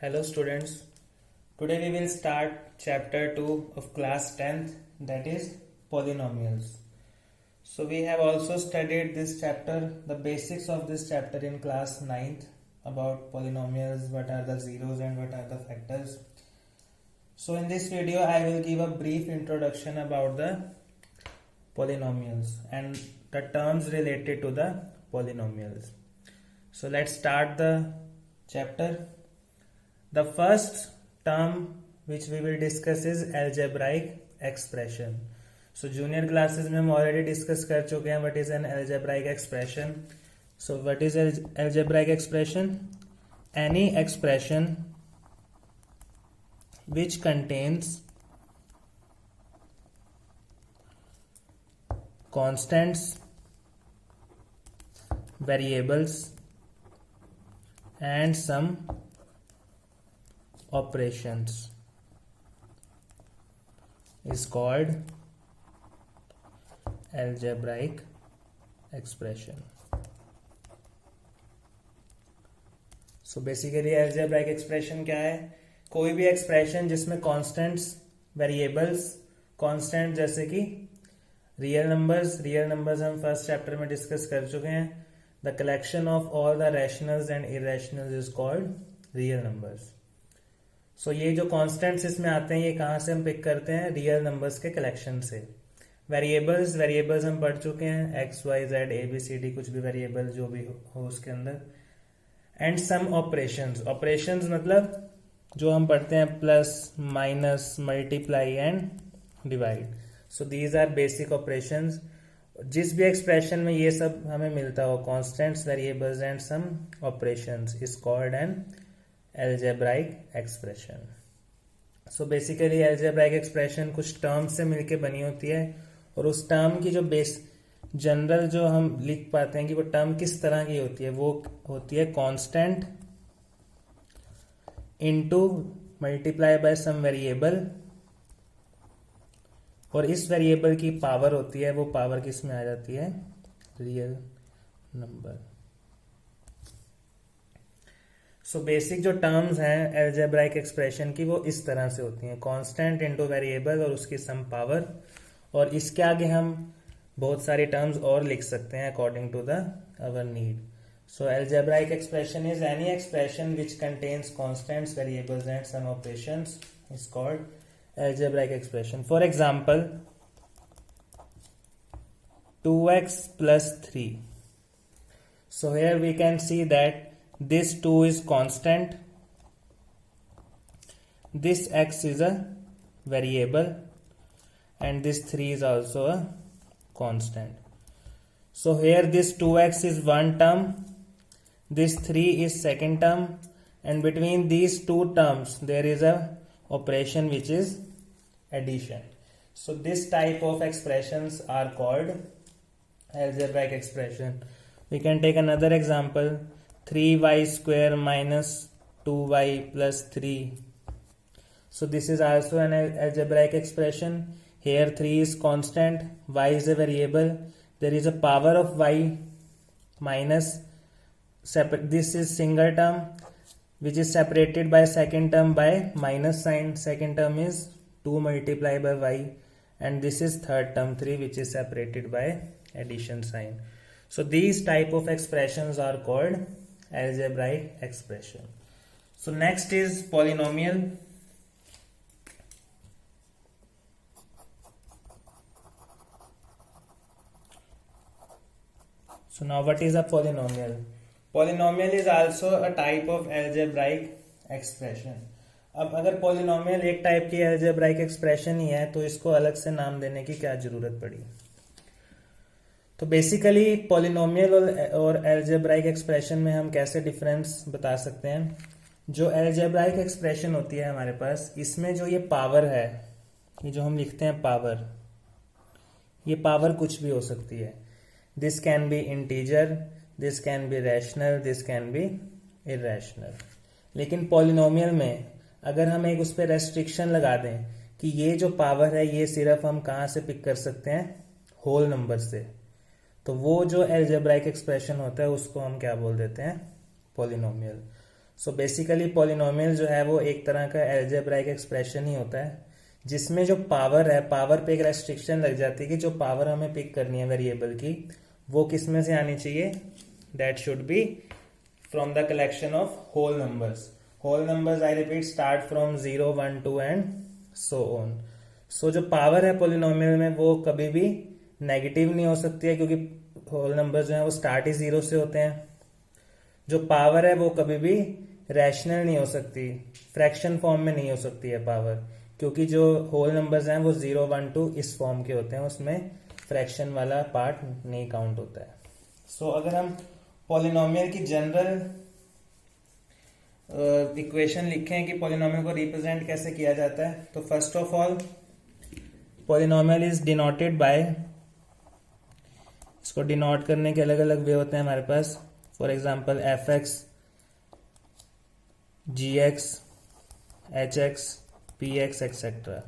Hello students, today we will start chapter 2 of class 10th, that is polynomials. So we have also studied this chapter, the basics of this chapter in class 9th about polynomials, what are the zeros and what are the factors. So in this video I will give a brief introduction about the polynomials and the terms related to the polynomials. So let's start the chapter. The first term which we will discuss is algebraic expression. So junior classes में हम already discuss कर चुके हैं what is an algebraic expression. So what is algebraic expression? Any expression which contains constants, variables and some operations is called algebraic expression. So basically algebraic expression क्या है? कोई भी expression जिसमें constants, variables, constant जैसे कि real numbers हम first chapter में discuss कर चुके हैं. The collection of all the rationals and irrationals is called real numbers. So ये जो कॉन्स्टेंट्स इसमें आते हैं ये कहाँ से हम पिक करते हैं? रियल नंबर्स के कलेक्शन से. वेरिएबल्स हम पढ़ चुके हैं, x y z a b c d, कुछ भी वेरिएबल जो भी हो उसके अंदर. एंड सम ऑपरेशंस मतलब जो हम पढ़ते हैं plus, minus, multiply and divide. So these are basic operations. जिस भी एक्सप्रेशन में ये सब हमें मिलता हो, constants, variables and some operations, is called an algebraic expression. So basically algebraic expression कुछ टर्म्स से मिलके बनी होती है और उस टर्म की जो बेस जनरल जो हम लिख पाते हैं कि वो टर्म किस तरह की होती है, वो होती है constant into multiply by some variable, और इस वेरिएबल की पावर होती है, वो पावर किस में आ जाती है? Real number. सो बेसिक जो टर्म्स हैं एल्जेब्राइक एक्सप्रेशन की वो इस तरह से होती हैं, कांस्टेंट इनटू वेरिएबल और उसकी सम पावर. और इसके आगे हम बहुत सारे टर्म्स और लिख सकते हैं according to the our need. So algebraic expression is any expression which contains constants, variables and some operations is called algebraic expression. For example 2x plus 3. So here we can see that this 2 is constant, this x is a variable and this 3 is also a constant. So here this 2x is one term, this 3 is second term, and between these two terms there is a operation which is addition. So this type of expressions are called algebraic expression. We can take another example, 3y square minus 2y plus 3. So this is also an algebraic expression. Here 3 is constant, y is a variable. There is a power of y minus, this is single term which is separated by second term by minus sign. Second term is 2 multiplied by y, and this is third term 3 which is separated by addition sign. So these type of expressions are called algebraic expression. So next is polynomial. So now what is a polynomial? Polynomial is also a type of algebraic expression. अब अगर polynomial एक type की algebraic expression ही है तो इसको अलग से नाम देने की क्या जरूरत पड़ी? तो बेसिकली पॉलिनोमियल और एल्जेब्राइक एक्सप्रेशन में हम कैसे डिफरेंस बता सकते हैं? जो एल्जेब्राइक एक्सप्रेशन होती है हमारे पास, इसमें जो ये पावर है, ये जो हम लिखते हैं पावर, ये पावर कुछ भी हो सकती है. This can be integer, this can be rational, this can be irrational. लेकिन पॉलिनोमियल में अगर हम एक उस पर रेस्ट्रिक्शन लगा दें कि ये जो पावर है ये सिर्फ हम कहाँ से पिक कर सकते हैं? होल नंबर से, तो वो जो एल्जेब्राइक एक्सप्रेशन होता है उसको हम क्या बोल देते हैं? पॉलिनोमियल. सो बेसिकली पॉलिनोमियल जो है वो एक तरह का एल्जेब्राइक एक्सप्रेशन ही होता है जिसमें जो पावर है, पावर पे एक रेस्ट्रिक्शन लग जाती है कि जो पावर हमें पिक करनी है वेरिएबल की वो किस में से आनी चाहिए, that should be from the collection of whole numbers. Whole numbers I repeat start from 0, 1, 2 and so on. So जो पावर है पॉलिनोमियल में वो कभी भी नेगेटिव नहीं हो सकती है क्योंकि होल नंबर जो है वो स्टार्ट ही 0 से होते हैं. जो पावर है वो कभी भी रैशनल नहीं हो सकती, फ्रैक्शन फॉर्म में नहीं हो सकती है पावर, क्योंकि जो होल नंबर्स हैं वो 0, 1, 2 इस फॉर्म के होते हैं, उसमें फ्रैक्शन वाला पार्ट नहीं काउंट होता है. सो अगर हम पॉलिनोमियल की जनरल इक्वेशन लिखें कि पॉलिनोमियल को रिप्रेजेंट कैसे किया जाता है, तो first of all polynomial is denoted by, इसको डिनोट करने के अलग अलग वे होते हैं हमारे पास. For example F x, G X, H X, P X etcetera.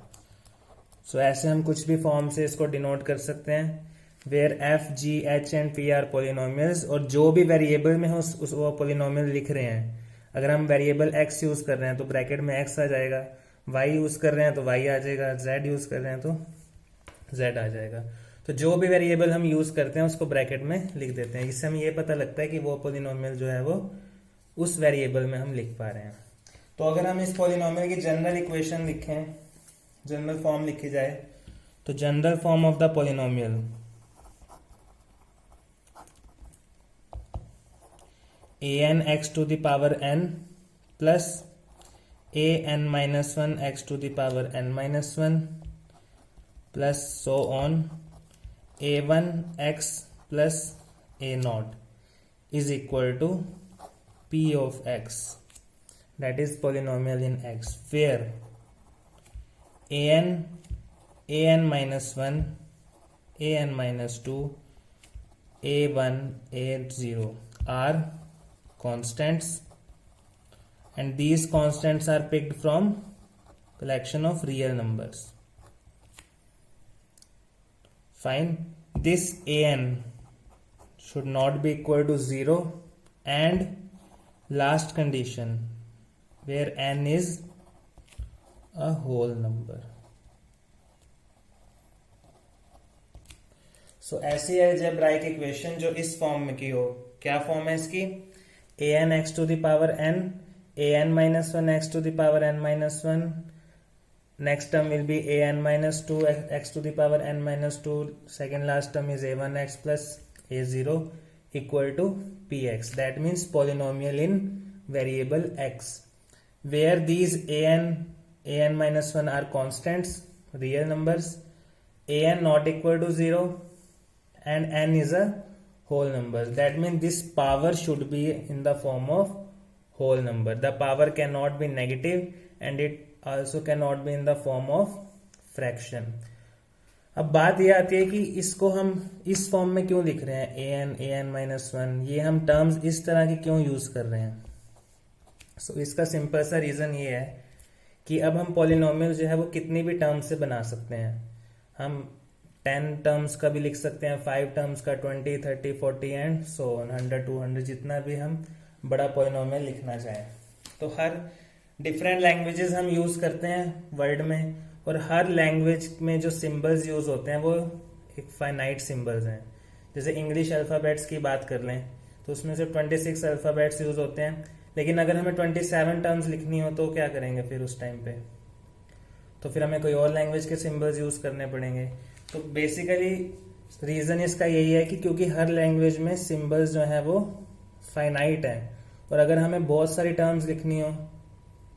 So ऐसे हम कुछ भी फॉर्म से इसको डिनोट कर सकते हैं where f, g, h and p are polynomials. और जो भी वेरिएबल में हो उस वो पॉलिनोमियल लिख रहे हैं, अगर हम वेरिएबल एक्स यूज कर रहे हैं तो ब्रैकेट में एक्स आ जाएगा, वाई यूज कर रहे हैं तो वाई आ जाएगा, जेड यूज कर रहे हैं तो जेड आ जाएगा. तो जो भी वेरिएबल हम यूज करते हैं उसको ब्रैकेट में लिख देते हैं. इससे हमें ये पता लगता है कि वो पॉलिनोमियल जो है वो उस वेरिएबल में हम लिख पा रहे हैं. तो अगर हम इस पॉलिनोमियल की जनरल इक्वेशन लिखें, जनरल फॉर्म लिखी जाए, तो general form of the polynomial an x to the power n plus an minus 1 x to the power n minus 1 plus so on a1 x plus a naught is equal to p of x, that is polynomial in x, where an minus 1, an minus 2, a1, a0 are constants and these constants are picked from collection of real numbers. Fine. This an should not be equal to 0 and last condition where n is a whole number. So ऐसी algebraic equation जो इस form में की हो, क्या form है इसकी, an x to the power n, an minus 1 x to the power n minus 1, next term will be an minus 2 x to the power n minus 2, second last term is a1 x plus a0 equal to px. That means polynomial in variable x, where these an minus 1 are constants, real numbers, an not equal to 0 and n is a whole number. That means this power should be in the form of whole number. The power cannot be negative and it also cannot be in the form of fraction. अब बात ये आती है कि इसको हम इस form में क्यों लिख रहे हैं, an minus 1, ये हम टर्म्स इस तरह की क्यों यूज कर रहे हैं. सो इसका सिंपल सा रीजन ये है कि अब हम पॉलिनोमियल जो है वो कितनी भी टर्म्स से बना सकते हैं. हम 10 टर्म्स का भी लिख सकते हैं, 5 टर्म्स का, 20, 30, 40 एंड सो 100, 200, जितना भी हम बड़ा पॉलिनोमियल लिखना चाहें. तो हर डिफरेंट लैंग्वेजेस हम यूज करते हैं वर्ल्ड में, और हर लैंग्वेज में जो सिंबल्स यूज होते हैं वो एक फाइनाइट सिंबल्स हैं. जैसे इंग्लिश अल्फाबेट्स की बात कर लें तो उसमें से 26 अल्फाबेट्स यूज होते हैं, लेकिन अगर हमें 27 टर्म्स लिखनी हो तो क्या करेंगे फिर उस टाइम पे, तो फिर हमें कोई और लैंग्वेज के सिंबल्स यूज करने पड़ेंगे. तो बेसिकली रीजन इसका यही है कि क्योंकि हर लैंग्वेज में सिंबल्स जो है वो फाइनाइट है, और अगर हमें बहुत सारी टर्म्स लिखनी हो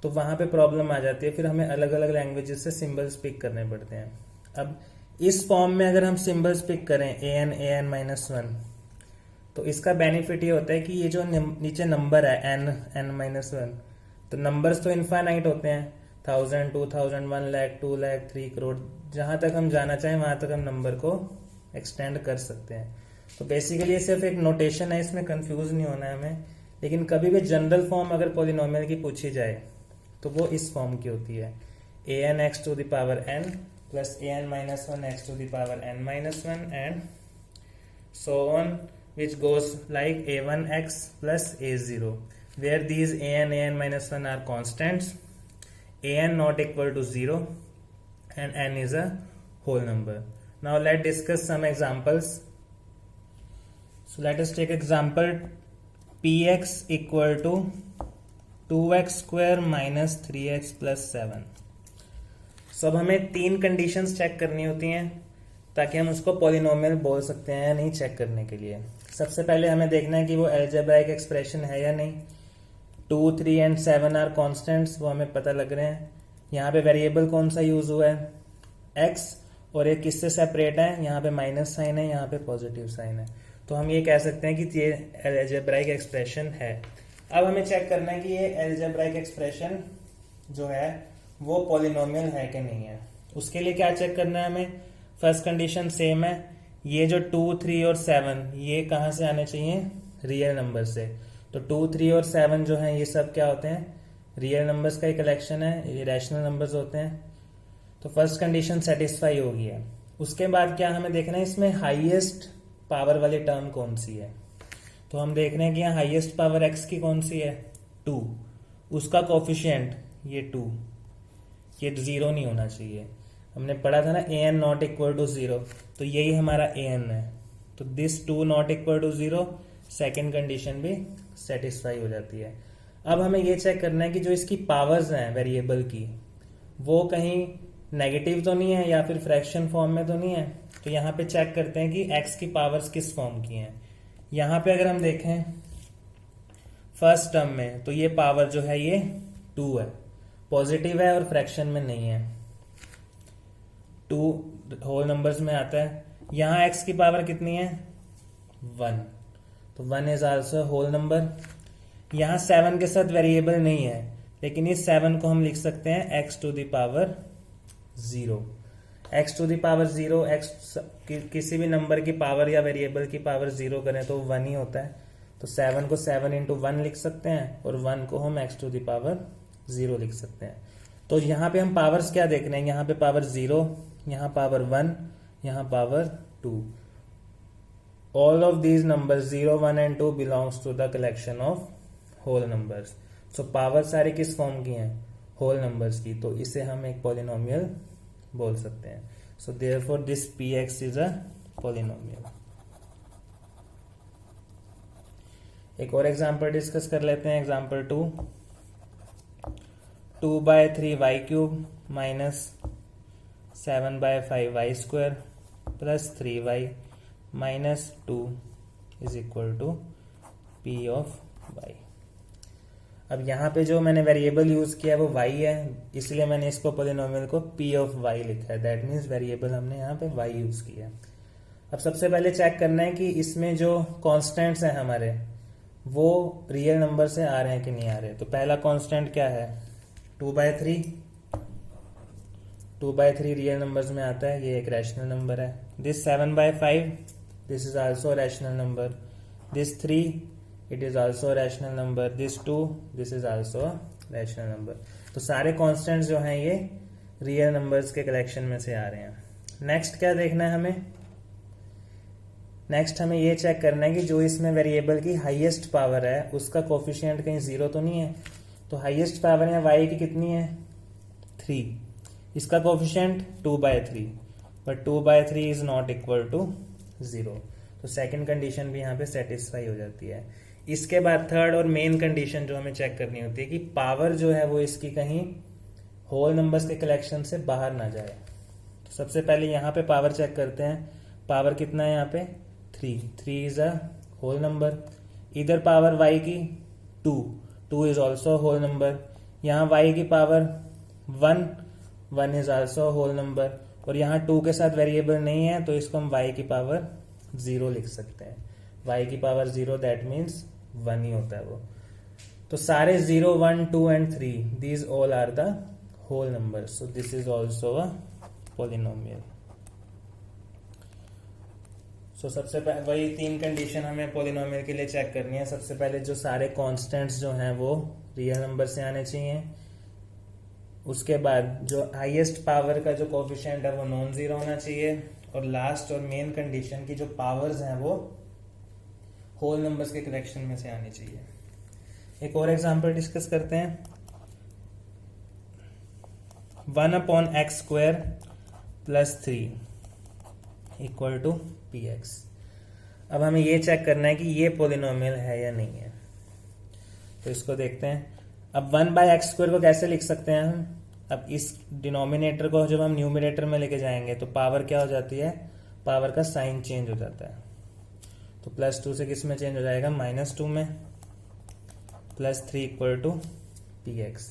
तो वहां पे प्रॉब्लम आ जाती है, फिर हमें अलग अलग लैंग्वेजेस से सिंबल्स पिक करने पड़ते हैं. अब इस फॉर्म में अगर हम सिंबल्स पिक करें an minus 1, तो इसका बेनिफिट ये होता है कि ये जो नीचे नंबर है n minus 1, तो नंबर्स तो इनफाइनाइट होते हैं, 1000, 2000, 1 लाख, 2 लाख, 3 करोड़, जहां तक हम जाना चाहें वहां तक हम नंबर को एक्सटेंड कर सकते हैं. तो बेसिकली ये सिर्फ एक नोटेशन है, इसमें कंफ्यूज नहीं होना है हमें. लेकिन कभी भी जनरल फॉर्म अगर पॉलिनोमियल की पूछी जाए तो वो इस फॉर्म की होती है, an x to the power n plus an minus 1 x to the power n minus 1 and so on, which goes like a1 x plus a0. where these an minus 1 are constants, an not equal to 0 and n is a whole number. Now let's discuss some examples. So let us take example px equal to 2x square minus 3x plus 7. So अब हमें 3 conditions check करनी होती हैं ताकि हम उसको polynomial बोल सकते हैं या नहीं चेक करने के लिए. सबसे पहले हमें देखना है कि वो अलजेब्राइक एक्सप्रेशन है या नहीं. 2, 3 एंड 7 आर कॉन्स्टेंट्स, वो हमें पता लग रहे हैं. यहाँ पे वेरिएबल कौन सा यूज हुआ है, x, और ये किससे सेपरेट है, यहाँ पे माइनस साइन है, यहाँ पे पॉजिटिव साइन है. तो हम ये कह सकते हैं कि ये अलजेब्राइक एक्सप्रेशन है. अब हमें चेक करना है कि ये अलजेब्राइक एक्सप्रेशन जो है वो पॉलिनोमियल है कि नहीं है. उसके लिए क्या चेक करना है हमें. फर्स्ट कंडीशन सेम है, ये जो 2, 3 और 7 ये कहाँ से आने चाहिए, रियल नंबर से. तो 2, 3 और 7 जो है ये सब क्या होते हैं, रियल नंबर्स का ही कलेक्शन है, ये रैशनल नंबर्स होते हैं. तो फर्स्ट कंडीशन सेटिस्फाई हो गई है. उसके बाद क्या हमें देखना है, इसमें हाईएस्ट पावर वाली टर्म कौन सी है. तो हम देख रहे हैं कि यहाँ हाईएस्ट पावर x की कौन सी है, 2. उसका कोफिशिएंट ये 2, ये 0 नहीं होना चाहिए. हमने पढ़ा था ना an नॉट इक्वल टू 0, तो यही हमारा an है. तो this 2 not equal to 0, second condition भी सेटिस्फाई हो जाती है. अब हमें ये चेक करना है कि जो इसकी पावर्स हैं वेरिएबल की वो कहीं नेगेटिव तो नहीं है या फिर फ्रैक्शन फॉर्म में तो नहीं है. तो यहाँ पे चेक करते हैं कि x की पावर्स किस फॉर्म की हैं. यहाँ पे अगर हम देखें फर्स्ट टर्म में तो ये पावर जो है ये 2 है, पॉजिटिव है और फ्रैक्शन में नहीं है, 2 होल नंबर्स में आता है. यहाँ x की पावर कितनी है, 1, तो 1 इज आल्सो होल नंबर. यहाँ 7 के साथ वेरिएबल नहीं है, लेकिन इस 7 को हम लिख सकते हैं x to the power 0. x to the power 0, x किसी भी नंबर की पावर या वेरिएबल की पावर 0 करें तो 1 ही होता है. तो 7 को 7 इंटू 1 लिख सकते हैं और 1 को हम x टू द पावर 0 लिख सकते हैं. तो यहाँ पे हम पावर्स क्या देख रहे हैं, यहाँ पे पावर 0, यहाँ पावर 1, यहाँ power 2. All of these numbers 0, 1 and 2 belongs to the collection of whole numbers. So power सारी किस फॉर्म की हैं, होल नंबर्स की. तो इसे हम एक पॉलिनोमियल बोल सकते हैं. So therefore this px is a polynomial. एक और एग्जांपल डिस्कस कर लेते हैं. Example 2, 2/3y cube minus 7/5y square plus 3y minus 2 is equal to p of y. अब यहाँ पे जो मैंने वेरिएबल यूज किया है वो y है, इसलिए मैंने इसको पॉलिनोमियल को p ऑफ y लिखा है. दैट मीन्स वेरिएबल हमने यहाँ पे y यूज किया है. अब सबसे पहले चेक करना है कि इसमें जो कांस्टेंट्स हैं हमारे वो रियल नंबर से आ रहे हैं कि नहीं आ रहे. तो पहला कांस्टेंट क्या है, 2/3. 2/3 रियल नंबर्स में आता है, ये एक रैशनल नंबर है. This 7/5, this is also rational number. This 3, it is also a rational number. this 2, this is also a rational number. तो सारे कांस्टेंट्स जो हैं ये रियल नंबर्स के कलेक्शन में से आ रहे हैं. नेक्स्ट क्या देखना है हमें, नेक्स्ट हमें ये चेक करना है कि जो इसमें वेरिएबल की हाईएस्ट पावर है उसका कोफिशिएंट कहीं 0 तो नहीं है. तो हाईएस्ट पावर है y की कितनी है, 3. इसका coefficient 2/3, but 2/3 is not equal to 0. तो सेकंड कंडीशन भी यहाँ पे सेटिस्फाई हो जाती है. इसके बाद थर्ड और मेन कंडीशन जो हमें चेक करनी होती है कि पावर जो है वो इसकी कहीं होल नंबर्स के कलेक्शन से बाहर ना जाए. तो सबसे पहले यहाँ पे पावर चेक करते हैं. पावर कितना है यहाँ पे, 3 इज अ होल नंबर. इधर पावर y की 2 इज ऑल्सो होल नंबर. यहाँ y की power 1 is also whole number. और यहाँ 2 के साथ वेरिएबल नहीं है तो इसको हम y की पावर 0 लिख सकते हैं. y की पावर 0 दैट मीन्स 1 ही होता है वो. तो सारे 0, 1, 2 and 3 these all are the whole number. So this is also a polynomial. So सबसे पहले वही 3 कंडीशन हमें पॉलिनोमियल के लिए चेक करनी है. सबसे पहले जो सारे कांस्टेंट्स जो हैं वो रियल नंबर से आने चाहिए. उसके बाद जो हाईएस्ट पावर का जो कोफिशिएंट है वो नॉन जीरो होना चाहिए. और लास्ट और मेन कंडीशन की जो पावर्स हैं वो होल नंबर्स के कलेक्शन में से आनी चाहिए. एक और एग्जांपल डिस्कस करते हैं। 1/x² + 3 equal to px। अब हमें ये चेक करना है कि ये पॉलिनोमियल है या नहीं है, तो इसको देखते हैं। अब 1/x² को कैसे लिख सकते हैं हम? अब इस डिनोमिनेटर को जब हम न्यूमरेटर में लेके जाएंगे तो पावर क्या हो जाती है, पावर का साइन चेंज हो जाता है। तो +2 से किस में चेंज हो जाएगा, -2 में, +3 इक्वल टू px।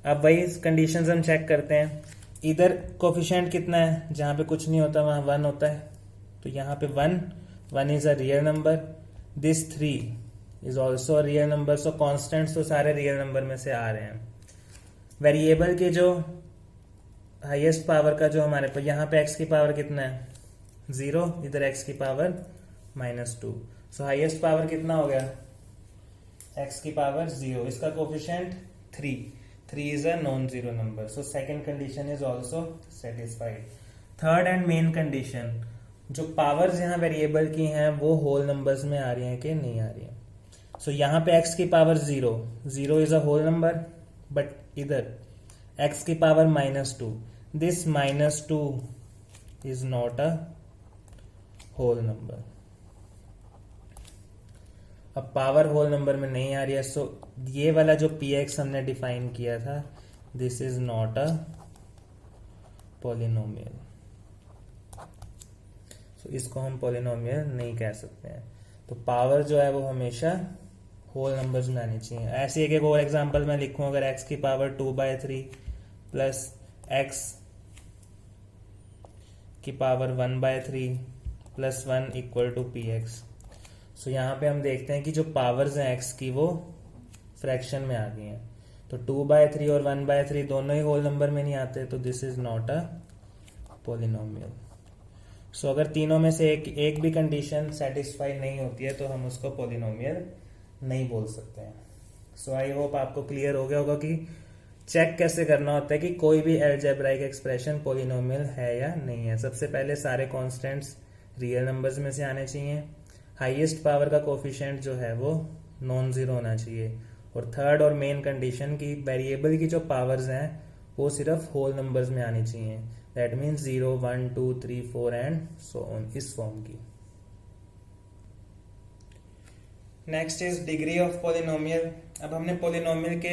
अब वही कंडीशंस हम चेक करते हैं। इधर कोफिशिएंट कितना है, जहां पे कुछ नहीं होता वहां 1 होता है, तो यहाँ पे 1 is a real number, this 3 is also real number. So constants तो सारे रियल नंबर में से आ रहे हैं। वेरिएबल के जो हाईएस्ट पावर का जो हमारे पास यहाँ पे x की पावर कितना है, 0, इधर x की पावर -2। सो हाईएस्ट पावर कितना हो गया, x की पावर 0, इसका coefficient 3 is a non zero number. So second condition is also satisfied. Third and main condition, जो पावर्स यहाँ वेरिएबल की हैं वो होल नंबर्स में आ रही हैं कि नहीं आ रही हैं। सो यहाँ पे x की power 0 is a whole number, but इधर x की power -2, this -2 is not a whole number. अब पावर होल नंबर में नहीं आ रही है, सो ये वाला जो px हमने डिफाइन किया था, this is not a polynomial. So इसको हम पॉलिनोमियल नहीं कह सकते हैं। तो पावर जो है वो हमेशा होल नंबर्स में आनी चाहिए। ऐसे एक और एग्जांपल मैं लिखूं, अगर x की पावर 2/3 प्लस x की power 1/3 plus 1 equal to px। So यहाँ पे हम देखते हैं कि जो पावर्स हैं x की वो फ्रैक्शन में आ गई हैं। तो 2/3 और 1/3 दोनों ही होल नंबर में नहीं आते, तो this is not a polynomial. So अगर तीनों में से एक भी कंडीशन सेटिस्फाई नहीं होती है तो हम उसको पॉलिनोमियल नहीं बोल सकते हैं। सो आई होप आपको क्लियर हो गया होगा कि चेक कैसे करना होता है कि कोई भी अलजेब्राइक एक्सप्रेशन पॉलिनोमियल है या नहीं है। सबसे पहले सारे कॉन्स्टेंट्स रियल नंबर्स में से आने चाहिए, हाईएस्ट पावर का कोफिशिएंट जो है वो नॉन जीरो होना चाहिए, और थर्ड और मेन कंडीशन की वेरिएबल की जो पावर्स हैं वो सिर्फ होल नंबर्स में आनी चाहिए। That means 0, 1, 2, 3, 4 and so on, इस फॉर्म की। Next is degree of polynomial. अब हमने पॉलिनोमियल के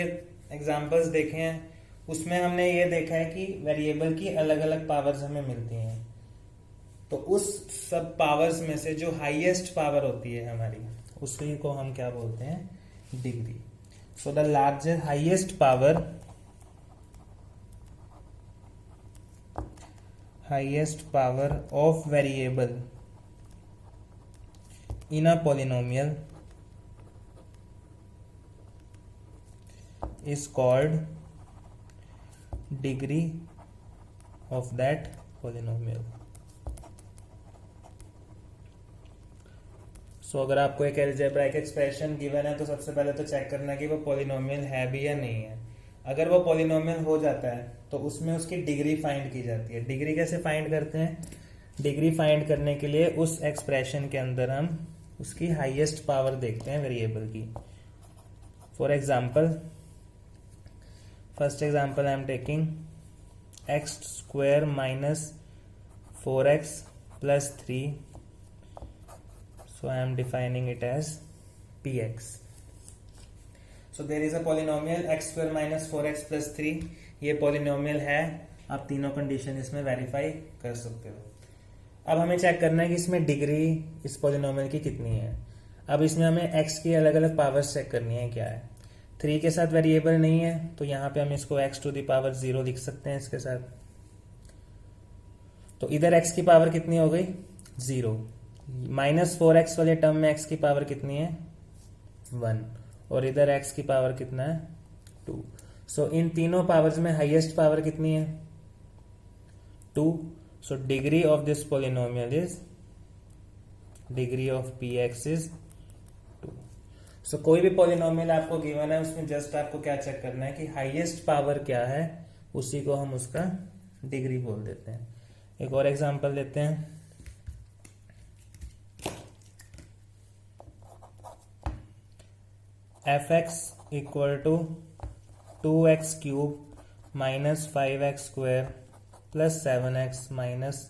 एग्जांपल्स देखे हैं, उसमें हमने ये देखा है कि वेरिएबल की अलग अलग पावर्स हमें मिलती हैं। तो उस सब पावर्स में से जो हाईएस्ट पावर होती है हमारी, उसी को हम क्या बोलते हैं, degree. So the largest highest power of variable in a polynomial is called degree of that polynomial। सो अगर आपको एक अलजेब्राइक एक्सप्रेशन गिवन है तो सबसे पहले तो चेक करना कि वो पॉलिनोमियल है भी या नहीं है। अगर वो पॉलिनोमियल हो जाता है तो उसमें उसकी डिग्री फाइंड की जाती है। डिग्री कैसे फाइंड करते हैं, डिग्री फाइंड करने के लिए उस एक्सप्रेशन के अंदर हम उसकी हाईएस्ट पावर देखते हैं वेरिएबल की। For example, first example I am taking x² - 4x plus 3, so I am defining it as px। so there is a polynomial x² - 4x plus 3, ये polynomial है, आप तीनों कंडीशन इसमें वेरीफाई कर सकते हो। अब हमें चेक करना है कि इसमें डिग्री इस पोलिनोमियल की कितनी है। अब इसमें हमें x की अलग अलग पावर्स चेक करनी है क्या है। 3 के साथ वेरिएबल नहीं है तो यहाँ पे हम इसको x⁻0 लिख सकते हैं इसके साथ। तो इधर x की पावर कितनी हो गई, 0। -4x वाले टर्म में x की पावर कितनी है, 1, और इधर x की पावर कितना है, 2। सो इन तीनों पावर्स में हाईएस्ट पावर कितनी है, 2। So degree of this polynomial is, degree of px is 2। सो कोई भी पॉलिनोमियल आपको गिवन है उसमें जस्ट आपको क्या चेक करना है कि हाईएस्ट पावर क्या है, उसी को हम उसका डिग्री बोल देते हैं। एक और एग्जांपल लेते हैं। F x equal to 2x³ minus 5x² plus 7x minus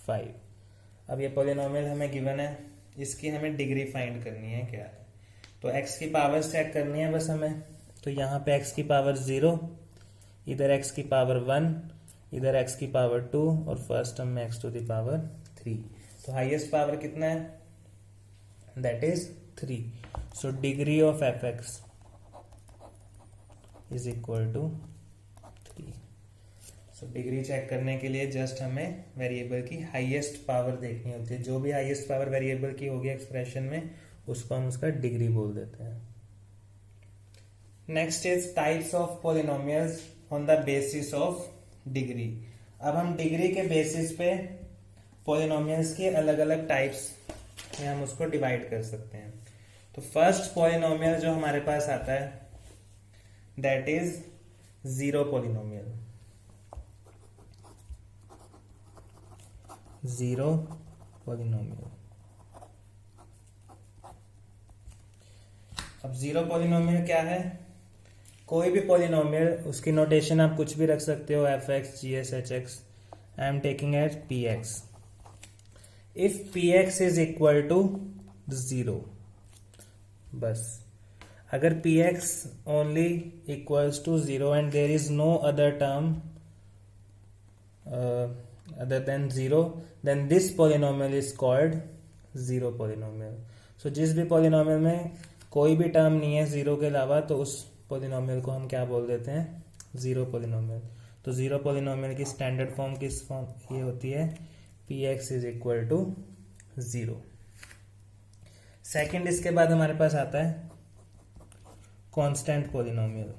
5। अब ये पॉलिनोमियल हमें गिवन है, इसकी हमें डिग्री फाइंड करनी है क्या है। तो x की पावर चेक करनी है बस हमें। तो यहाँ पे x की पावर 0, इधर x की पावर 1, इधर x की पावर 2 और फर्स्ट टर्म में x टू द पावर 3। तो हाईएस्ट पावर कितना है, that is 3। So degree of f x is equal to 3। So degree check करने के लिए जस्ट हमें वेरिएबल की हाईएस्ट पावर देखनी होती है। जो भी हाईएस्ट पावर वेरिएबल की होगी एक्सप्रेशन में, उसको हम उसका डिग्री बोल देते हैं। Next is types of polynomials on the basis of degree. अब हम डिग्री के बेसिस पे पॉलिनोमियल्स के अलग अलग टाइप्स में हम उसको डिवाइड कर सकते हैं। तो फर्स्ट पॉलिनोमियल जो हमारे पास आता है that is zero polynomial. Zero polynomial. अब जीरो पॉलिनोमियल क्या है, कोई भी पॉलिनोमियल, उसकी नोटेशन आप कुछ भी रख सकते हो, f x, g s, h x. I am taking as p x. If p x is equal to 0, बस अगर p x only equals to 0 and there is no other term other than 0, then this polynomial is called zero polynomial. So जिस भी polynomial में कोई भी term नहीं है zero के अलावा, तो उस polynomial को हम क्या बोल देते हैं, जीरो polynomial। तो जीरो polynomial की स्टैंडर्ड फॉर्म किस फॉर्म ये होती है, p x is equal to 0। Second इसके बाद हमारे पास आता है कांस्टेंट polynomial।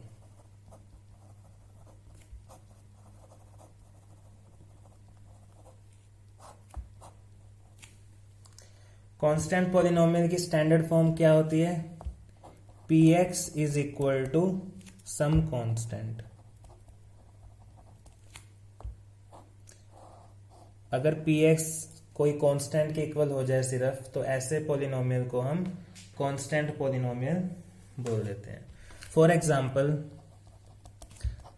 कांस्टेंट पॉलिनोमियल की स्टैंडर्ड फॉर्म क्या होती है, p x is equal to some constant. अगर पी एक्स कोई कांस्टेंट के इक्वल हो जाए सिर्फ, तो ऐसे पॉलिनोमियल को हम कांस्टेंट पॉलिनोमियल बोल देते हैं। For example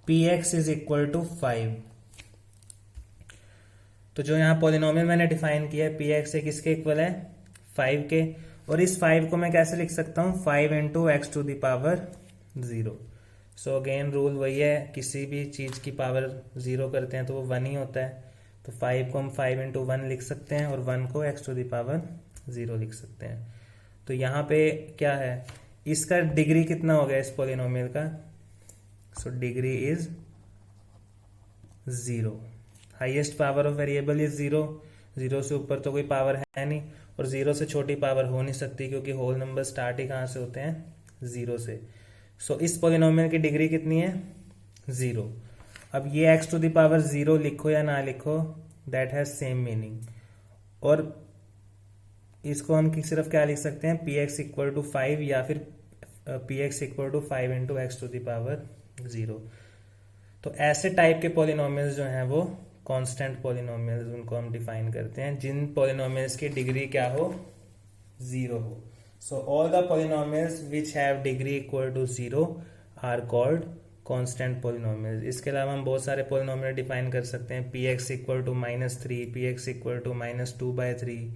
p x is equal to 5। तो जो यहां पॉलिनोमियल मैंने डिफाइन किया है, पी एक्स किसके इक्वल है, 5 के। और इस 5 को मैं कैसे लिख सकता हूं, 5 into x to the power 0। So again rule वही है, किसी भी चीज की पावर 0 करते हैं तो वो 1 ही होता है। तो 5 को हम 5 इंटू 1 लिख सकते हैं और 1 को एक्स टू द पावर 0 लिख सकते हैं। तो यहाँ पे क्या है, इसका डिग्री कितना हो गया इस पॉलिनोमियल का, सो degree is 0। Highest power of variable is 0। 0 से ऊपर तो कोई पावर है नहीं, और 0 से छोटी पावर हो नहीं सकती, क्योंकि होल नंबर स्टार्ट ही कहां से होते हैं, 0 से। सो इस पॉलिनोमियल की डिग्री कितनी है, 0। अब ये x टू द पावर 0 लिखो या ना लिखो, दैट हैज सेम मीनिंग। और इसको हम सिर्फ क्या लिख सकते हैं, पी एक्स इक्वल टू 5 या फिर p x equal to 5 into x to the power 0। तो ऐसे टाइप के पॉलिनोमियल्स जो हैं वो कांस्टेंट पॉलिनोमियल्स, उनको हम डिफाइन करते हैं, जिन पॉलिनोमियल्स की डिग्री क्या हो, 0 हो। So all the polynomials which have degree equal to 0 are called constant polynomials. इसके अलावा हम बहुत सारे पॉलिनोमियल डिफाइन कर सकते हैं, p x equal to -3, p x equal to -2/3,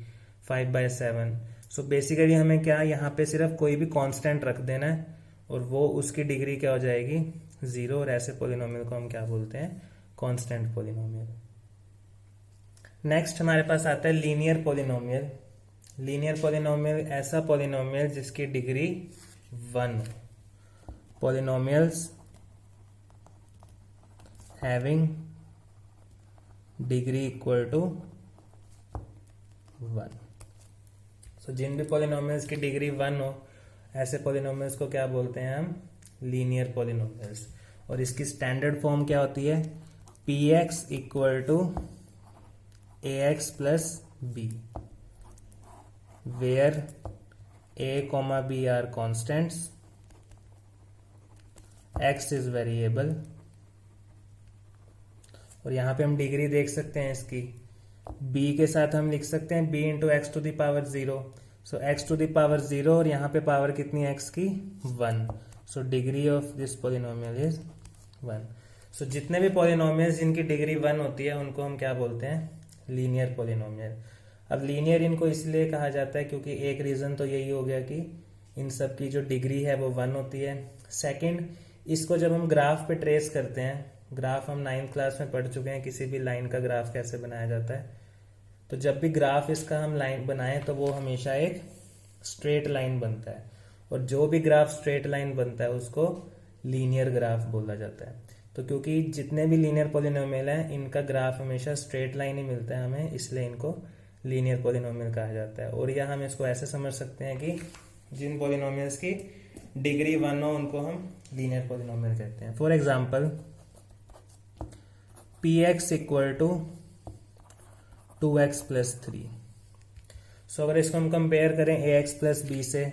5/7। So basically हमें क्या, यहाँ पे सिर्फ कोई भी कांस्टेंट रख देना है और वो उसकी डिग्री क्या हो जाएगी, 0। और ऐसे पॉलिनोमियल को हम क्या बोलते हैं, कांस्टेंट पॉलिनोमियल। नेक्स्ट हमारे पास आता है लीनियर पॉलिनोमियल। लीनियर पॉलिनोमियल ऐसा पॉलिनोमियल जिसकी डिग्री 1 हो। Polynomials having degree equal to 1। So जिन भी पॉलिनोमियल्स की डिग्री 1 हो, ऐसे पॉलिनोमियल्स को क्या बोलते हैं हम, लीनियर पॉलिनोमियल्स। और इसकी स्टैंडर्ड फॉर्म क्या होती है, p x equal to a x plus b, where a comma b are constants, x is variable. और यहां पे हम डिग्री देख सकते हैं इसकी, b के साथ हम लिख सकते हैं b into x to the power 0। So x to the power 0 और यहाँ पे पावर कितनी है x की 1. सो degree of this polynomial is 1. सो जितने भी पॉलिनोमियल्स जिनकी डिग्री 1 होती है उनको हम क्या बोलते हैं लीनियर पॉलिनोमियल. अब लीनियर इनको इसलिए कहा जाता है क्योंकि एक रीजन तो यही हो गया कि इन सब की जो डिग्री है वो 1 होती है. सेकंड, इसको जब हम ग्राफ पे ट्रेस करते हैं, ग्राफ हम 9th क्लास में पढ़ चुके हैं किसी भी लाइन का ग्राफ कैसे बनाया जाता है. तो जब भी ग्राफ इसका हम लाइन बनाएं तो वो हमेशा एक स्ट्रेट लाइन बनता है, और जो भी ग्राफ स्ट्रेट लाइन बनता है उसको लीनियर ग्राफ बोला जाता है. तो क्योंकि जितने भी लीनियर पॉलिनोमियल हैं इनका ग्राफ हमेशा स्ट्रेट लाइन ही मिलता है हमें, इसलिए इनको लीनियर पॉलिनोमियल कहा जाता है. और यह हम इसको ऐसे समझ सकते हैं कि जिन पॉलिनोमियल्स की डिग्री 1 हो उनको हम लीनियर पॉलिनोमियल कहते हैं. For example px equal to 2x plus 3. So अगर इसको हम कंपेयर करें ax प्लस b से,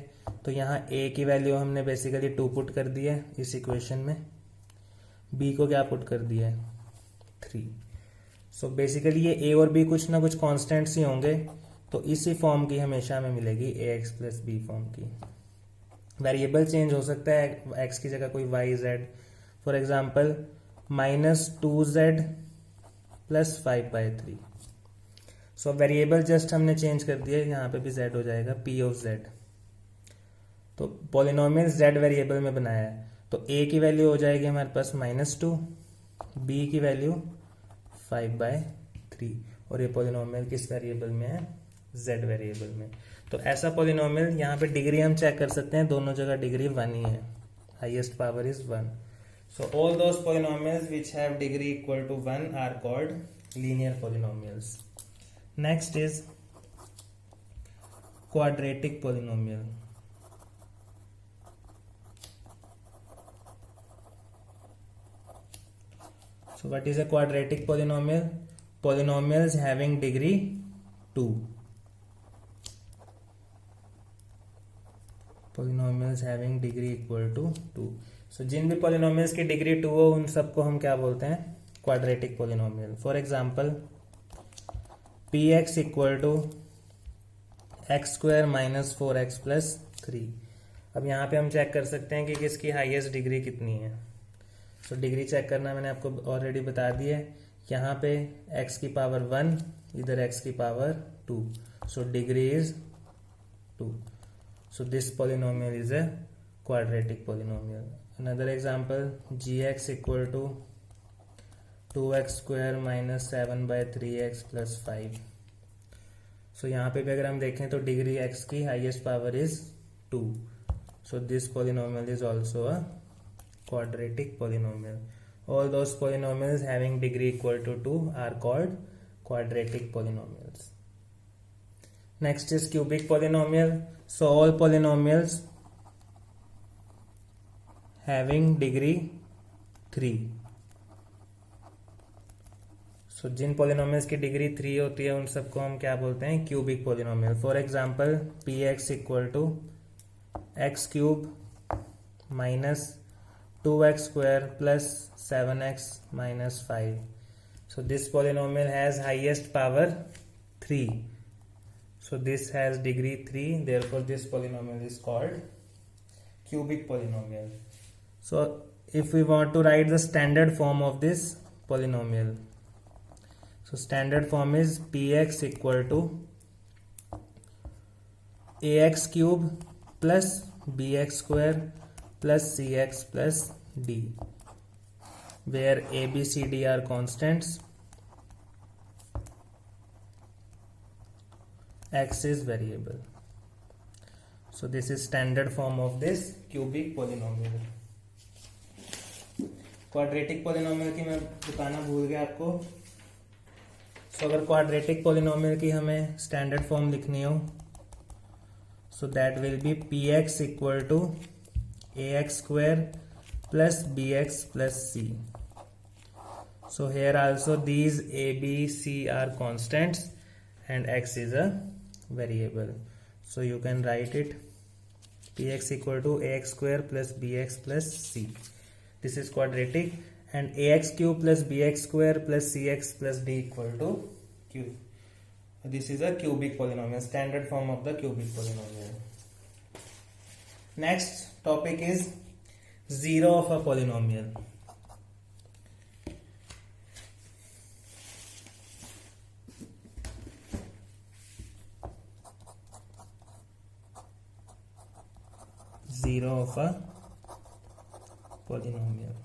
तो यहाँ a की वैल्यू हमने बेसिकली 2 पुट कर दी है इस इक्वेशन में, b को क्या पुट कर दिया है 3. सो बेसिकली ये a और b कुछ ना कुछ कॉन्स्टेंट्स ही होंगे, तो इसी फॉर्म की हमेशा हमें मिलेगी ax प्लस b फॉर्म की. वेरिएबल चेंज हो सकता है, x की जगह कोई y z. For example -2z plus 5/3. So variable just हमने चेंज कर दिया, यहाँ पे भी z हो जाएगा p ऑफ z. तो पॉलिनोमियल z वेरिएबल में बनाया है, तो a की वैल्यू हो जाएगी हमारे पास -2, b की वैल्यू 5/3, और ये पॉलिनोमियल किस वेरिएबल में है z वेरिएबल में. तो ऐसा पॉलिनोमियल यहाँ पे डिग्री हम चेक कर सकते हैं, दोनों जगह डिग्री 1 ही है, highest power is 1. So all those polynomials which have degree equal to 1 are called linear polynomials. Next is quadratic polynomial. So what is a quadratic polynomial? Polynomials having degree 2. Polynomials having degree equal to 2. So जिन भी polynomials की degree 2 हो उन सबको हम क्या बोलते हैं quadratic polynomial. For example, px equal to x square minus 4x plus 3. अब यहाँ पे हम चेक कर सकते हैं कि किसकी हाईएस्ट डिग्री कितनी है. सो डिग्री चेक करना मैंने आपको ऑलरेडी बता दी है. यहाँ पे x की पावर 1, इधर x की power 2. So degree is 2. So this polynomial is a quadratic polynomial. Another example gx equal to 2x square minus 7/3x plus 5. So यहाँ पे भी अगर हम देखें तो डिग्री x की highest power is 2. So this polynomial is also a quadratic polynomial. All those polynomials having degree equal to 2 are called quadratic polynomials. Next is cubic polynomial. So all polynomials having degree 3. So Jin polynomials की degree 3 होती है उन सबको हम क्या बोलते हैं cubic polynomial. For example, px equal to x cube minus 2x square plus 7x minus 5. So this polynomial has highest power 3. So this has degree 3. Therefore this polynomial is called cubic polynomial. So if we want to write the standard form of this polynomial, so standard form is px equal to ax cube plus bx square plus cx plus d, where a, b, c, d are constants, x is variable. So this is standard form of this cubic polynomial. Quadratic polynomial की मैं बताना भूल गया आपको. सो अगर quadratic polynomial की हमें standard form लिखनी हो, so that will be px equal to ax square plus bx plus c. So here also these a, b, c are constants and x is a variable. So you can write it px equal to ax square plus bx plus c. This is quadratic, and ax cube plus bx square plus cx plus d equal to q. This is a cubic polynomial, standard form of the cubic polynomial. Next topic is zero of a polynomial. Zero of a polynomial.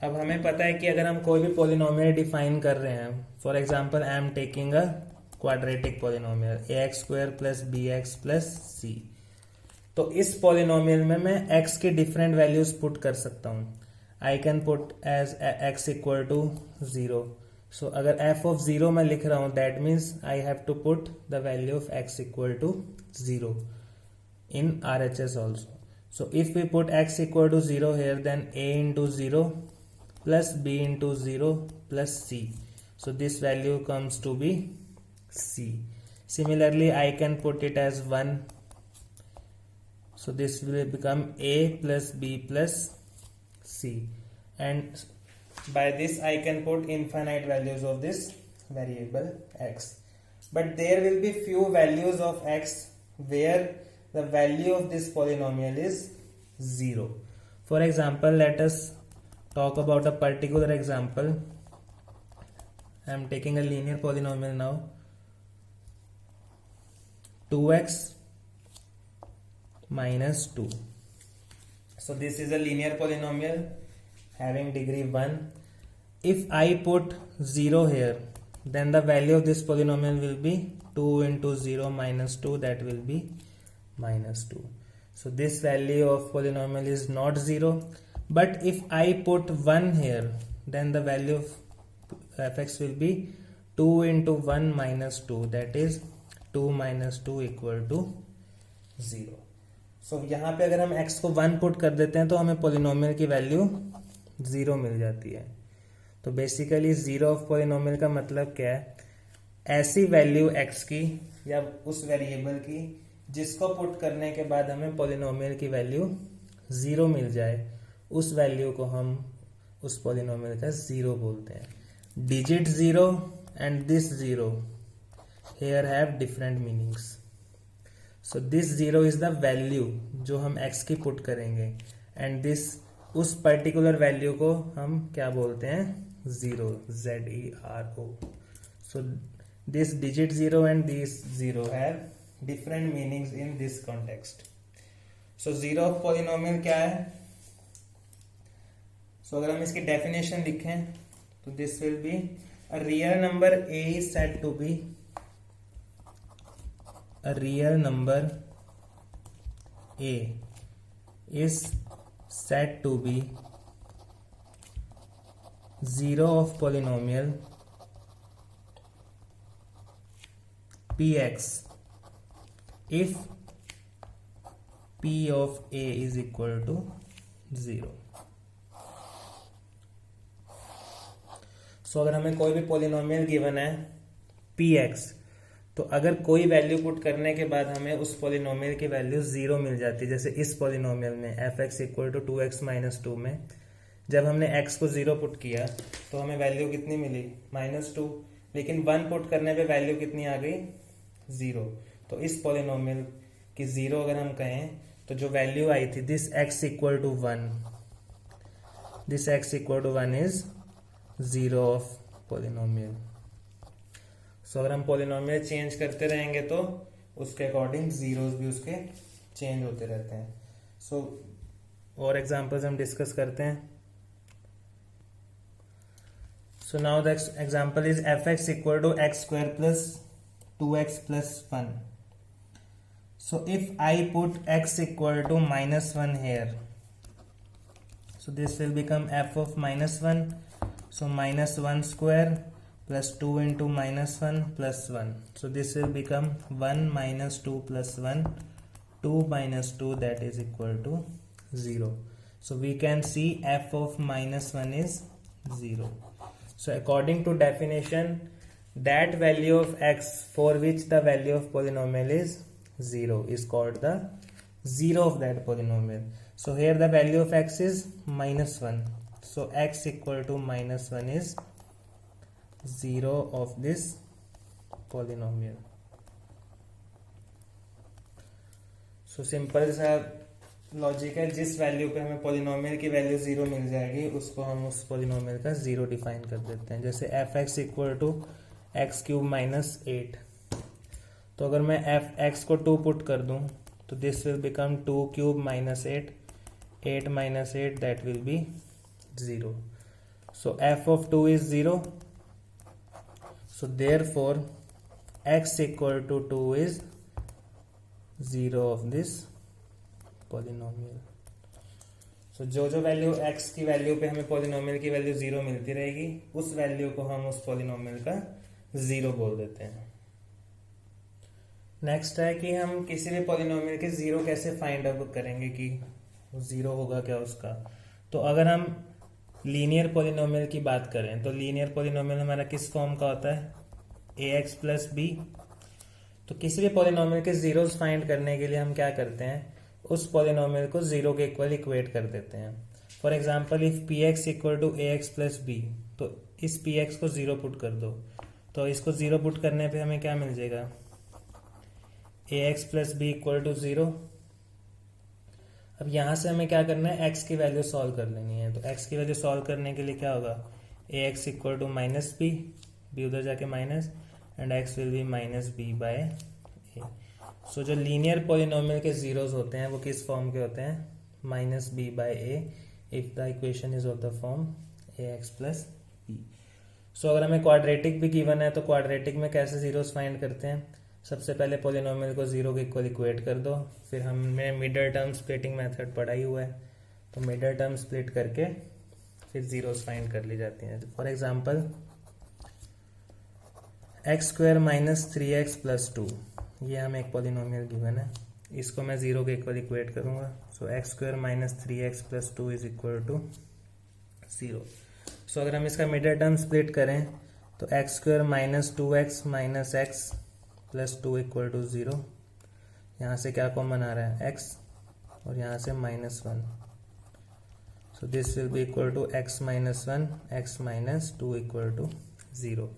अब हमें पता है कि अगर हम कोई भी polynomial define कर रहे हैं, for example I am taking a quadratic polynomial ax² + bx + c, तो इस पोलिनोमियल में मैं x के डिफरेंट वैल्यूज पुट कर सकता हूं. I can put as x = 0. So अगर f of 0 मैं लिख रहा हूं, that means I have to put the value of x = 0 in RHS also. So if we put x = 0 here, then a into 0 plus b into 0 plus c. So this value comes to be c. Similarly, I can put it as 1. So this will become a plus b plus c. And by this I can put infinite values of this variable x. But there will be few values of x where the value of this polynomial is 0. For example, let us talk about a particular example. I am taking a linear polynomial now. 2x minus 2. So this is a linear polynomial having degree 1. If I put 0 here, then the value of this polynomial will be 2 into 0 minus 2, that will be minus 2. So this value of polynomial is not 0. But if I put 1 here, then the value of fx will be 2 into 1 minus 2, that is 2 minus 2 equal to 0. So यहाँ पे अगर हम x को 1 put कर देते हैं तो हमें पोलिनोमियल की वैल्यू 0 मिल जाती है. तो बेसिकली जीरो ऑफ पोलिनोमियल का मतलब क्या है? ऐसी वैल्यू x की या उस वेरिएबल की जिसको पुट करने के बाद हमें पोलिनोमियल की वैल्यू 0 मिल जाए, उस वैल्यू को हम उस पोलिनोमियल का 0 बोलते हैं. Digit 0 and this 0 here have different meanings. So this 0 is the value जो हम x की पुट करेंगे, and this उस पर्टिकुलर वैल्यू को हम क्या बोलते हैं? 0, ZERO. So this digit 0 and this 0 have different meanings in this context. So zero of polynomial क्या है? So अगर हम इसकी definition लिखें तो this will be a real number a is said to be a real number a is said to be zero of polynomial px if p of a is equal to 0. So अगर हमें कोई भी polynomial given है px, तो अगर कोई value put करने के बाद हमें उस पोलिनोमियल की वैल्यू 0 मिल जाती है, जैसे इस पोलिनोमियल में fx = 2x minus 2 में जब हमने x को 0 पुट किया तो हमें वैल्यू कितनी मिली? -2. लेकिन 1 पुट करने पे वैल्यू कितनी आ गई? 0. तो इस पोलिनोमियल की 0 अगर हम कहें तो जो वैल्यू आई थी this x = 1, this x = 1 is 0 of polynomial. So अगर हम पोलिनोमियल चेंज करते रहेंगे तो उसके अकॉर्डिंग जीरोस भी उसके चेंज होते रहते हैं. सो और एग्जांपल्स हम डिस्कस करते हैं. So now the example is fx = x² + 2x + 1. So if I put x = -1 here, so this will become f of -1. So -1² plus 2 into -1 plus 1. So this will become 1 minus 2 plus 1, 2 minus 2, that is equal to 0. So we can see f of -1 is 0. So according to definition, that value of x for which the value of polynomial is 0 is called the 0 of that polynomial. So here the value of x is -1. So x = -1 is zero of this polynomial. So simple सा logic है, जिस value पे हमें polynomial की value zero मिल जाएगी उसको हम उस पॉलिनोमियल का जीरो डिफाइन कर देते हैं। जैसे f x equal to x cube minus 8, तो अगर मैं एफ एक्स को 2 पुट कर दूं तो this will become 2 cube minus 8, 8 minus 8 that will be 0. So f of 2 is 0. So therefore x equal to 2 is 0 of this polynomial. So जो value x की value पे हमें पॉलिनोमियल की वैल्यू 0 मिलती रहेगी उस वैल्यू को हम उस पॉलिनोमियल का 0 बोल देते हैं। नेक्स्ट है कि हम किसी भी पॉलिनोमियल के 0 कैसे फाइंड आउट करेंगे कि 0 होगा क्या उसका। तो अगर हम लीनियर पॉलिनोमियल की बात करें तो लीनियर पॉलिनोमियल हमारा किस फॉर्म का होता है, ax प्लस बी। तो किसी भी पॉलिनोमियल के जीरोस फाइंड करने के लिए हम क्या करते हैं, उस पॉलिनोमियल को 0 के इक्वल इक्वेट कर देते हैं। For example if px equal to ax plus b, तो इस px को 0 पुट कर दो, तो इसको 0 पुट करने पे हमें क्या मिल जाएगा, ax plus b equal to 0। अब यहां से हमें क्या करना है, x की वैल्यू सॉल्व कर लेनी है। तो x की वैल्यू सॉल्व करने के लिए क्या होगा, ax equal to minus B, B उधर जाके minus, and x will be minus B by A. So जो लीनियर पॉलिनोमियल के जीरोस होते हैं वो किस फॉर्म के होते हैं, minus B by A if the equation is of the form ax plus B. So अगर हमें क्वाड्रेटिक भी गिवन है तो क्वाड्रेटिक में कैसे जीरोस फाइंड करते हैं, सबसे पहले पॉलिनोमियल को 0 के इक्वल इक्वेट कर दो, फिर हमने मिडल टर्म स्प्लिटिंग मेथड पढ़ा ही हुआ है, तो मिडल टर्म स्प्लिट करके फिर जीरोस फाइंड कर ली जाती हैं। For example x square minus 3x plus 2, ये हमें एक पॉलिनोमियल गिवन है, इसको मैं 0 के इक्वल इक्वेट करूंगा। So X square minus 3x plus 2 is equal to 0। So अगर हम इसका मिडल टर्म स्प्लिट करें तो X square minus 2x minus X plus 2 equal to 0, यहाँ से क्या कॉमन आ रहा है, x, और यहाँ से -1, so this will be equal to x minus 1, x minus 2 equal to 0।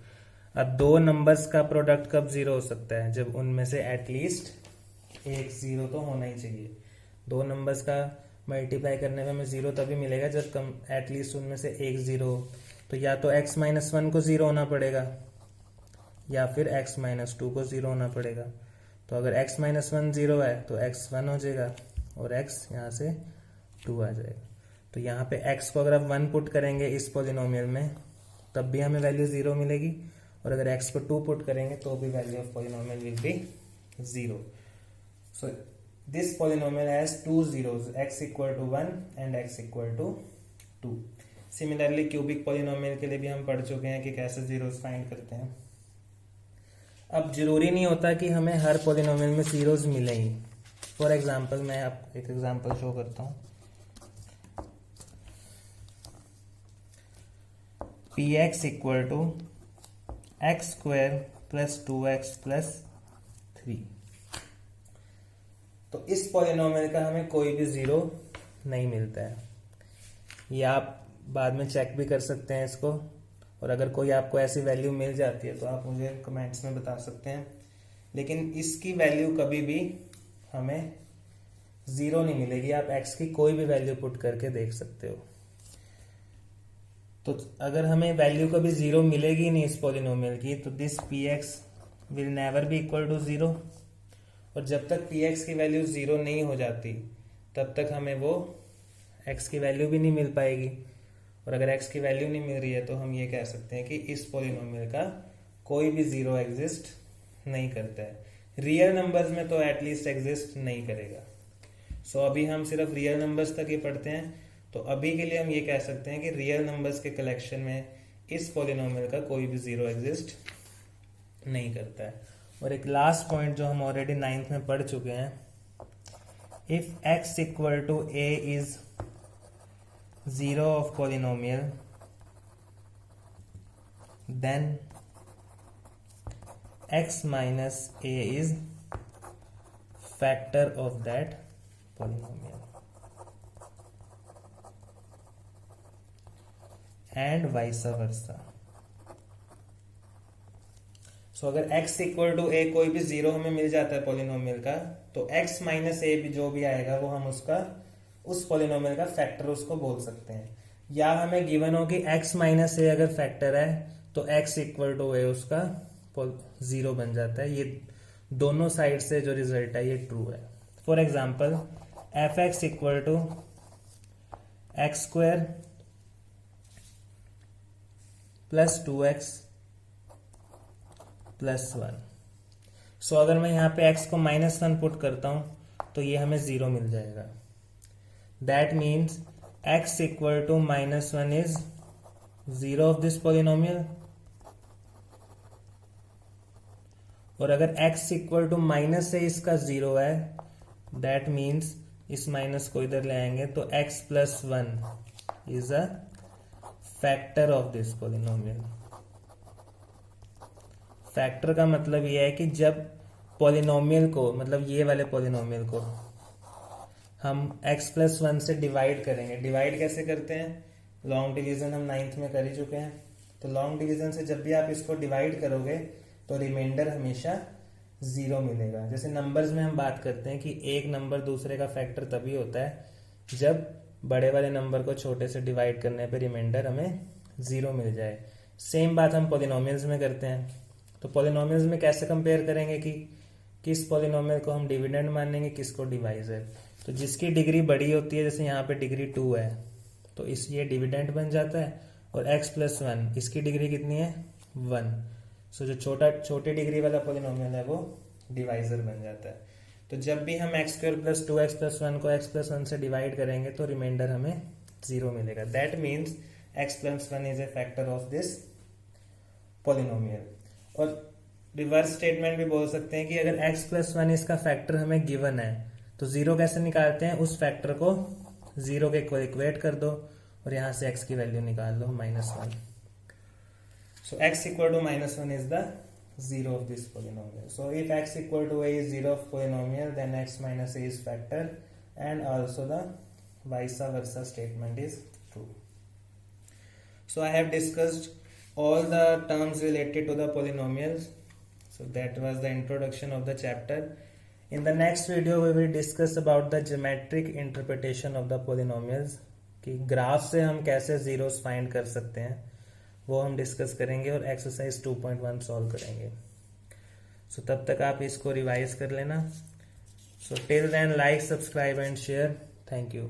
अब दो नंबर्स का प्रोडक्ट कब 0 हो सकता है, जब उनमें से एटलीस्ट एक 0 तो होना ही चाहिए। दो नंबर्स का मल्टीप्लाई करने में हमें 0 तभी मिलेगा जब कम एटलीस्ट उनमें से एक 0 हो। तो या तो x माइनस 1 को 0 होना पड़ेगा या फिर x माइनस 2 को 0 होना पड़ेगा। तो अगर x माइनस 1 0 है तो x 1 हो जाएगा और x यहाँ से 2 आ जाएगा। तो यहाँ पे x को अगर आप 1 पुट करेंगे इस पॉलिनोमियल में तब भी हमें वैल्यू 0 मिलेगी, और अगर x को 2 पुट करेंगे तो भी value of polynomial will be 0। So this polynomial has 2 zeros, x equal to 1 and x equal to 2। Similarly cubic polynomial के लिए भी हम पढ़ चुके हैं कि कैसे जीरोस फाइंड करते हैं। अब जरूरी नहीं होता कि हमें हर पॉलिनोमियल में जीरोस मिले ही। फॉर एग्जांपल मैं आपको एक एग्जांपल शो करता हूं, px equal to x square plus 2x plus 3। तो इस पॉलिनोमियल का हमें कोई भी 0 नहीं मिलता है। ये आप बाद में चेक भी कर सकते हैं इसको, और अगर कोई आपको ऐसी वैल्यू मिल जाती है तो आप मुझे कमेंट्स में बता सकते हैं। लेकिन इसकी वैल्यू कभी भी हमें 0 नहीं मिलेगी, आप x की कोई भी वैल्यू पुट करके देख सकते हो। तो अगर हमें वैल्यू कभी 0 मिलेगी नहीं इस पॉलिनोमियल की तो this px will never be equal to 0, और जब तक px की वैल्यू 0 नहीं हो जाती तब तक हमें वो x की वैल्यू भी नहीं मिल पाएगी। और अगर x की वैल्यू नहीं मिल रही है तो हम ये कह सकते हैं कि इस पॉलिनोमियल का कोई भी 0 एग्जिस्ट नहीं करता है। रियल नंबर्स में तो एटलीस्ट एग्जिस्ट नहीं करेगा। सो अभी हम सिर्फ रियल नंबर्स तक ही पढ़ते हैं, तो अभी के लिए हम ये कह सकते हैं कि रियल नंबर्स के कलेक्शन में इस पॉलिनोमियल का कोई भी 0 एग्जिस्ट नहीं करता है। और एक लास्ट पॉइंट जो हम ऑलरेडी 9th में पढ़ चुके हैं, if x equal to a is 0 of polynomial then x minus a is factor of that polynomial and vice versa। So अगर x इक्वल टू ए कोई भी जीरो हमें मिल जाता है पॉलिनोमियल का, तो x माइनस ए भी जो भी आएगा वो हम उसका उस पॉलिनोमियल का फैक्टर उसको बोल सकते हैं। या हमें गिवन हो कि x माइनस ए अगर फैक्टर है तो x इक्वल टू ए उसका जीरो बन जाता है। ये दोनों साइड से जो रिजल्ट है ये ट्रू है। For example F x equal to x square plus 2x plus 1। So अगर मैं यहाँ पे x को -1 पुट करता हूं तो ये हमें 0 मिल जाएगा। That means x equal to -1 is 0 of this polynomial. और अगर x इक्वल टू माइनस है इसका 0 है, दैट मीन्स इस माइनस को इधर ले आएंगे तो x plus 1 is a factor of this polynomial. Factor का मतलब यह है कि जब पॉलिनोमियल को, मतलब ये वाले पॉलिनोमियल को हम x प्लस 1 से डिवाइड करेंगे। डिवाइड कैसे करते हैं? लॉन्ग डिवीजन हम 9th में कर ही चुके हैं। तो लॉन्ग डिवीजन से जब भी आप इसको डिवाइड करोगे तो रिमाइंडर हमेशा 0 मिलेगा। जैसे नंबर्स में हम बात करते हैं कि एक नंबर दूसरे का फैक्टर तभी होता है जब बड़े वाले नंबर को छोटे से डिवाइड करने पे रिमाइंडर हमें 0 मिल जाए। सेम बात हम पॉलिनोमियल्स में करते हैं। तो पॉलिनोमियल्स में कैसे कंपेयर करेंगे कि किस पॉलिनोमियल को हम डिविडेंड मानेंगे, किसको डिवाइजर। तो जिसकी डिग्री बड़ी होती है, जैसे यहाँ पे डिग्री 2 है तो इस ये डिविडेंड बन जाता है। और x प्लस 1 इसकी डिग्री कितनी है? 1। सो जो छोटे डिग्री वाला पॉलिनोमियल है वो डिवाइजर बन जाता है। तो जब भी हम x square plus 2x plus 1 को x प्लस 1 से डिवाइड करेंगे तो रिमाइंडर हमें 0 मिलेगा। That means x plus 1 is a factor of this polynomial. और रिवर्स स्टेटमेंट भी बोल सकते हैं कि अगर x प्लस 1 इसका फैक्टर हमें गिवन है तो 0 कैसे निकालते हैं? उस फैक्टर को 0 के इक्वेट कर दो और यहां से x की वैल्यू निकाल लो -1। So x equal to -1 is the 0 of this polynomial. So if x equal to a is 0 of polynomial, then x minus a is factor, and also the vice versa statement is true. So I have discussed all the terms related to the polynomials. So that was the introduction of the chapter. In the next video we will discuss about the geometric interpretation of the polynomials, कि graph से हम कैसे zeros find कर सकते हैं वो हम discuss करेंगे और एक्सरसाइज 2.1 सॉल्व करेंगे। सो तब तक आप इसको रिवाइज कर लेना। So till then like, subscribe and share. Thank you.